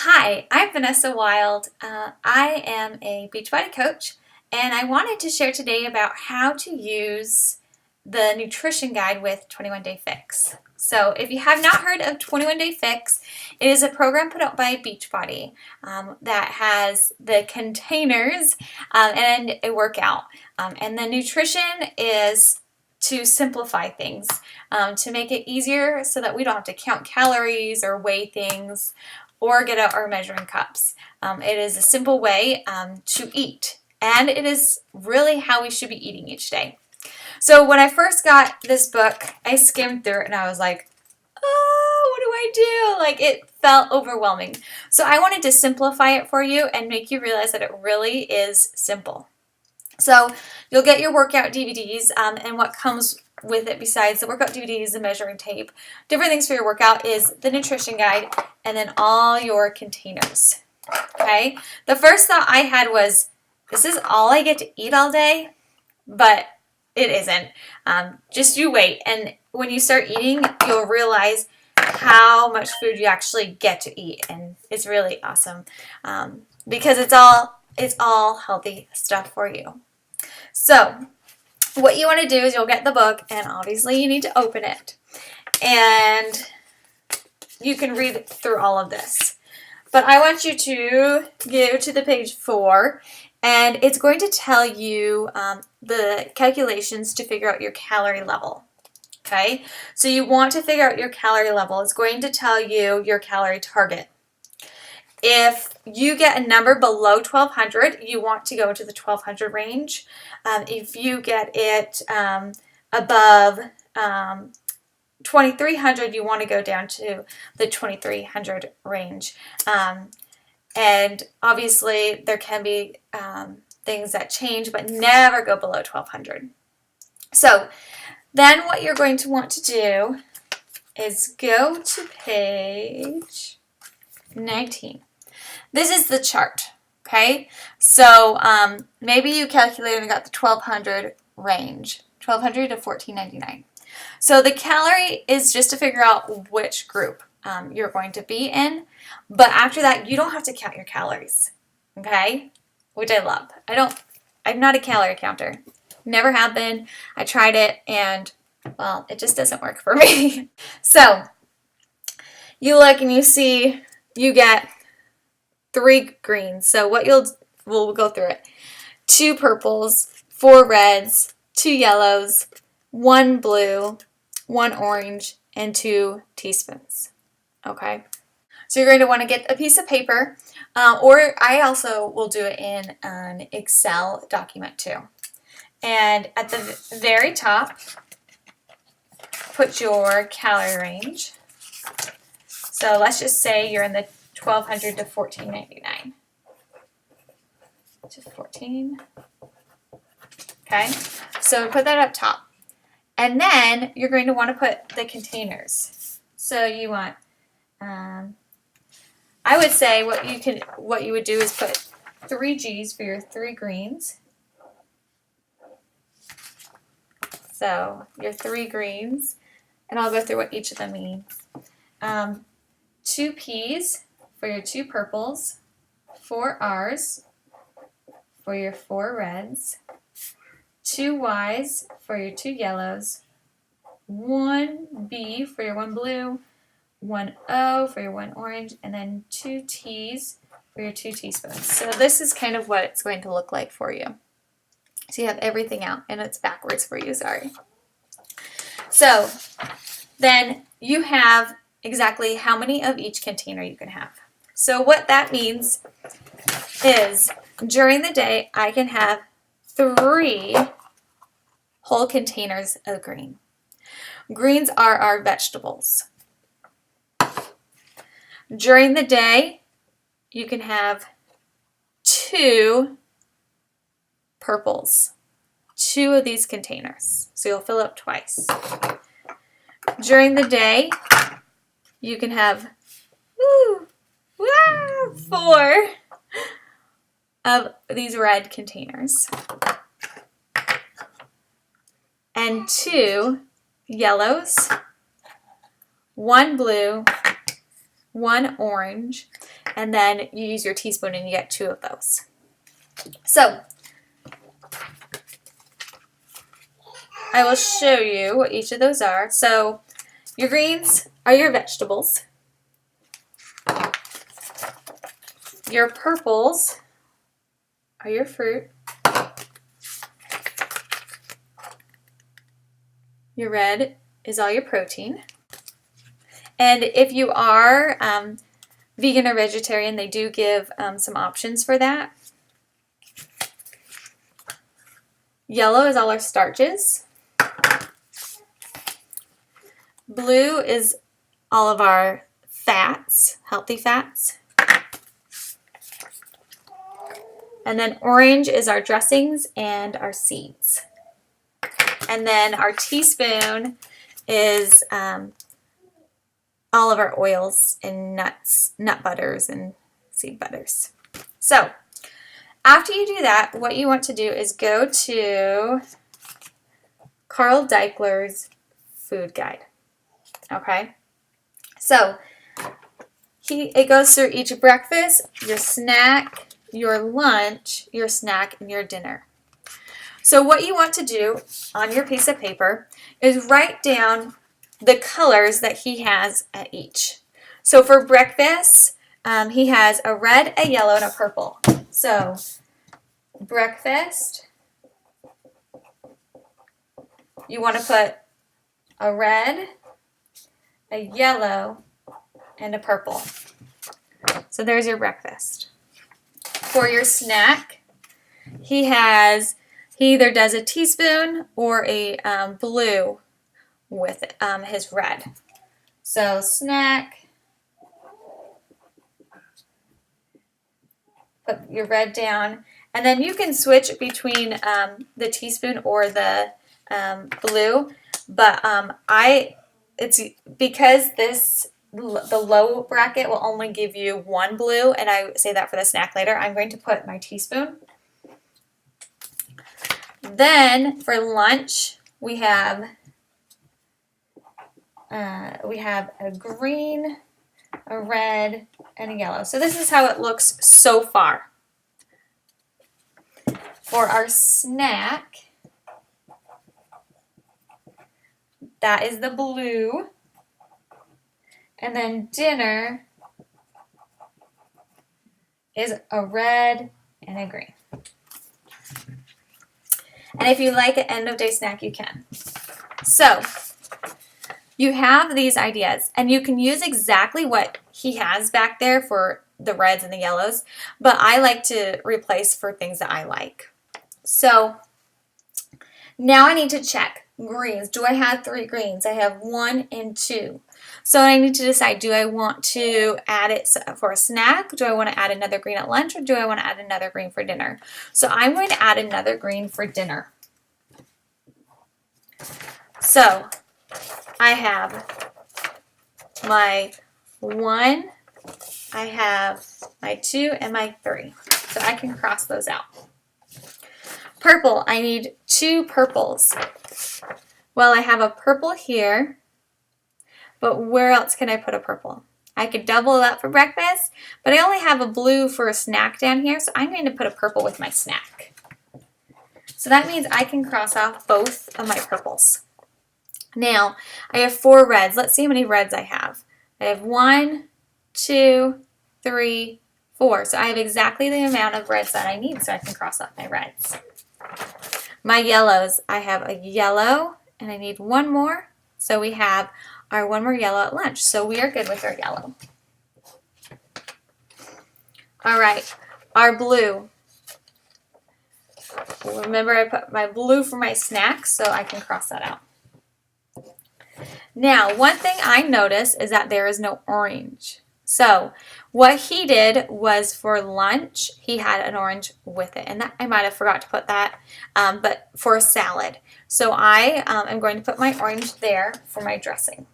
Hi, I'm Vanessa Wilde. I am a Beachbody coach, and I wanted to share today about how to use the nutrition guide with 21 Day Fix. So if you have not heard of 21 Day Fix, it is a program put out by Beachbody that has the containers and a workout. And the nutrition is to simplify things, to make it easier so that we don't have to count calories or weigh things or get out our measuring cups. It is a simple way to eat, and it is really how we should be eating each day. So when I first got this book, I skimmed through it and I was like, oh, what do I do? Like, it felt overwhelming. So I wanted to simplify it for you and make you realize that it really is simple. So you'll get your workout DVDs, and what comes with it besides the workout DVDs, the measuring tape, different things for your workout is the nutrition guide and then all your containers. Okay? The first thought I had was, this is all I get to eat all day? But it isn't. Just you wait, and when you start eating, you'll realize how much food you actually get to eat, and it's really awesome because it's all healthy stuff for you. So what you want to do is you'll get the book, and obviously you need to open it, and you can read through all of this. But I want you to go to the page 4, and it's going to tell you the calculations to figure out your calorie level. Okay, so you want to figure out your calorie level. It's going to tell you your calorie target. If you get a number below 1200, you want to go into the 1200 range. If you get it above 2300, you want to go down to the 2300 range. And obviously there can be things that change, but never go below 1200. So then what you're going to want to do is go to page 19. This is the chart, okay? So maybe you calculated and got the 1200 range, 1200 to 1499. So the calorie is just to figure out which group you're going to be in, but after that, you don't have to count your calories, okay? Which I love. I'm not a calorie counter. Never have been. I tried it, and, well, it just doesn't work for me. So you look and you see you get 3 greens. So what we'll go through it. 2 purples, 4 reds, 2 yellows, 1 blue, 1 orange, and 2 teaspoons. Okay? So you're going to want to get a piece of paper, or I also will do it in an Excel document too. And at the very top, put your calorie range. So let's just say you're in the 1200 to 1499. To 14. Okay, so put that up top. And then you're going to want to put the containers. So you want, I would say what you would do is put 3 G's for your 3 greens. So your 3 greens, and I'll go through what each of them means. 2 P's for your 2 purples, 4 R's for your 4 reds, 2 Y's for your 2 yellows, 1 B for your 1 blue, 1 O for your 1 orange, and then 2 T's for your 2 teaspoons. So this is kind of what it's going to look like for you. So you have everything out, and it's backwards for you, sorry. So then you have exactly how many of each container you can have. So what that means is during the day, I can have 3 whole containers of green. Greens are our vegetables. During the day, you can have 2 purples, 2 of these containers. So you'll fill up twice. During the day, you can have 4 of these red containers and 2 yellows, 1 blue, 1 orange, and then you use your teaspoon and you get 2 of those. So I will show you what each of those are. So your greens are your vegetables. Your purples are your fruit. Your red is all your protein. And if you are vegan or vegetarian, they do give some options for that. Yellow is all our starches. Blue is all of our fats, healthy fats. And then orange is our dressings and our seeds. And then our teaspoon is all of our oils and nuts, nut butters and seed butters. So after you do that, what you want to do is go to Carl Deichler's food guide. Okay? So it goes through each breakfast, your snack, your lunch, your snack, and your dinner. So what you want to do on your piece of paper is write down the colors that he has at each. So for breakfast, he has a red, a yellow, and a purple. So breakfast, you want to put a red, a yellow, and a purple. So there's your breakfast. For your snack, he either does a teaspoon or a blue with his red. So snack, put your red down, and then you can switch between the teaspoon or the blue, but it's because the low bracket will only give you 1 blue, and I say that for the snack later. I'm going to put my teaspoon. Then for lunch, we have a green, a red, and a yellow. So this is how it looks so far. For our snack, that is the blue. And then dinner is a red and a green. And if you like an end of day snack, you can. So you have these ideas, and you can use exactly what he has back there for the reds and the yellows, but I like to replace for things that I like. So now I need to check greens. Do I have 3 greens? I have 1 and 2. So I need to decide, do I want to add it for a snack? Do I want to add another green at lunch, or do I want to add another green for dinner? So I'm going to add another green for dinner. So I have my 1, I have my 2, and my 3. So I can cross those out. Purple, I need 2 purples. Well, I have a purple here, but where else can I put a purple? I could double it up for breakfast, but I only have a blue for a snack down here, so I'm going to put a purple with my snack. So that means I can cross off both of my purples. Now, I have 4 reds. Let's see how many reds I have. I have 1, 2, 3, 4. So I have exactly the amount of reds that I need, so I can cross off my reds. My yellows, I have a yellow, and I need 1 more. So we have our 1 more yellow at lunch. So we are good with our yellow. All right, our blue. Remember, I put my blue for my snack, so I can cross that out. Now, one thing I noticed is that there is no orange. So what he did was for lunch, he had an orange with it. And that, I might have forgot to put that, but for a salad. So I am going to put my orange there for my dressing.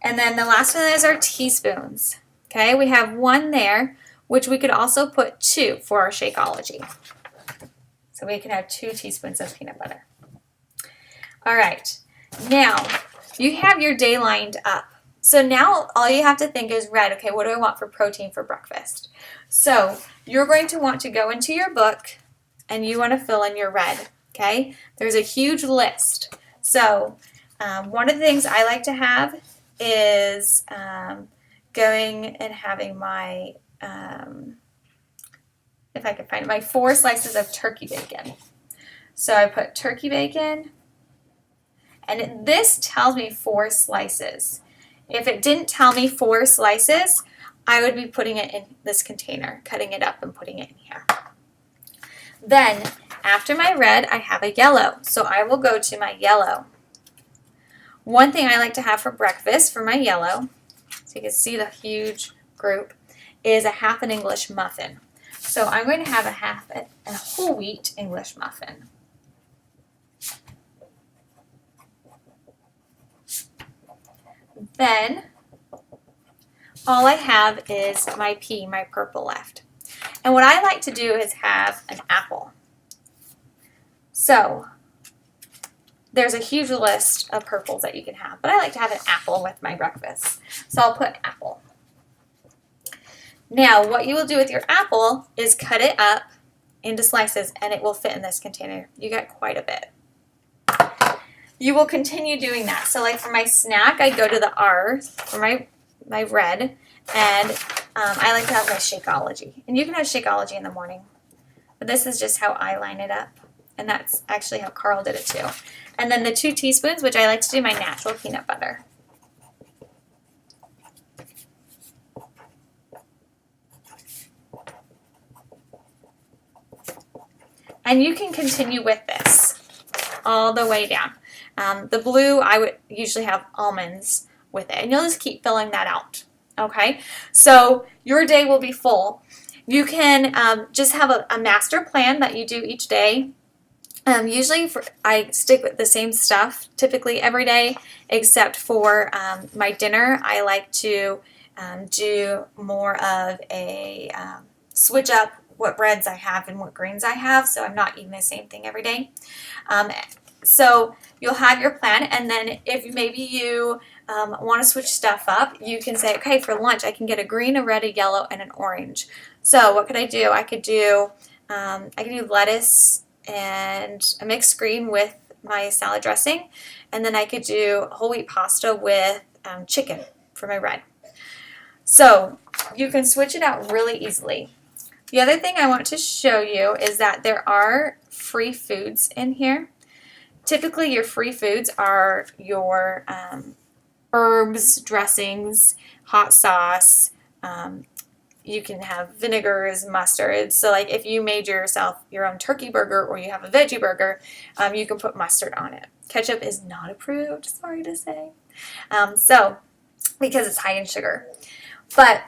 And then the last one is our teaspoons. Okay, we have 1 there, which we could also put 2 for our Shakeology. So we can have 2 teaspoons of peanut butter. All right, now you have your day lined up. So now all you have to think is red. Okay, what do I want for protein for breakfast? So you're going to want to go into your book and you want to fill in your red. Okay, there's a huge list. So one of the things I like to have is going and having my, if I can find it, my 4 slices of turkey bacon. So I put turkey bacon, and this tells me 4 slices. If it didn't tell me 4 slices, I would be putting it in this container, cutting it up and putting it in here. Then, after my red, I have a yellow. So I will go to my yellow. One thing I like to have for breakfast for my yellow, so you can see the huge group, is a half an English muffin. So I'm going to have a whole wheat English muffin. Then all I have is my pea, my purple left. And what I like to do is have an apple. So there's a huge list of purples that you can have, but I like to have an apple with my breakfast. So I'll put apple. Now what you will do with your apple is cut it up into slices and it will fit in this container. You get quite a bit. You will continue doing that. So like for my snack, I go to the R for my red, and I like to have my Shakeology. And you can have Shakeology in the morning, but this is just how I line it up. And that's actually how Carl did it too. And then the 2 teaspoons, which I like to do my natural peanut butter. And you can continue with this all the way down. The blue, I would usually have almonds with it. And you'll just keep filling that out. Okay? So your day will be full. You can just have a master plan that you do each day. Usually I stick with the same stuff typically every day, except for my dinner. I like to do more of a switch up what breads I have and what grains I have, so I'm not eating the same thing every day. So you'll have your plan, and then if maybe you want to switch stuff up, you can say, okay, for lunch I can get a green, a red, a yellow, and an orange. So what could I do? I could do lettuce and a mixed green with my salad dressing, and then I could do whole wheat pasta with chicken for my red. So you can switch it out really easily. The other thing I want to show you is that there are free foods in here. Typically your free foods are your herbs, dressings, hot sauce. You can have vinegars, mustards. So like if you made yourself your own turkey burger or you have a veggie burger, you can put mustard on it. Ketchup is not approved, sorry to say. Because it's high in sugar. But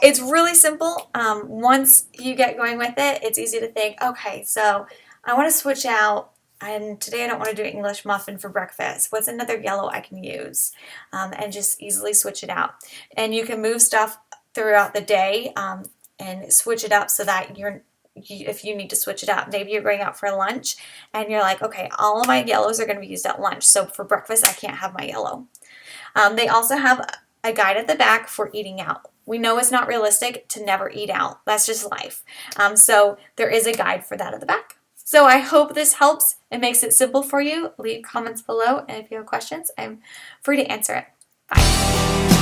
it's really simple. Once you get going with it, it's easy to think, okay, so I want to switch out, and today I don't want to do English muffin for breakfast. What's another yellow I can use? And just easily switch it out. And you can move stuff throughout the day and switch it up so that if you need to switch it up, maybe you're going out for lunch and you're like, okay, all of my yellows are going to be used at lunch. So for breakfast, I can't have my yellow. They also have a guide at the back for eating out. We know it's not realistic to never eat out. That's just life. So there is a guide for that at the back. So I hope this helps and makes it simple for you. Leave comments below, and if you have questions, I'm free to answer it. Bye.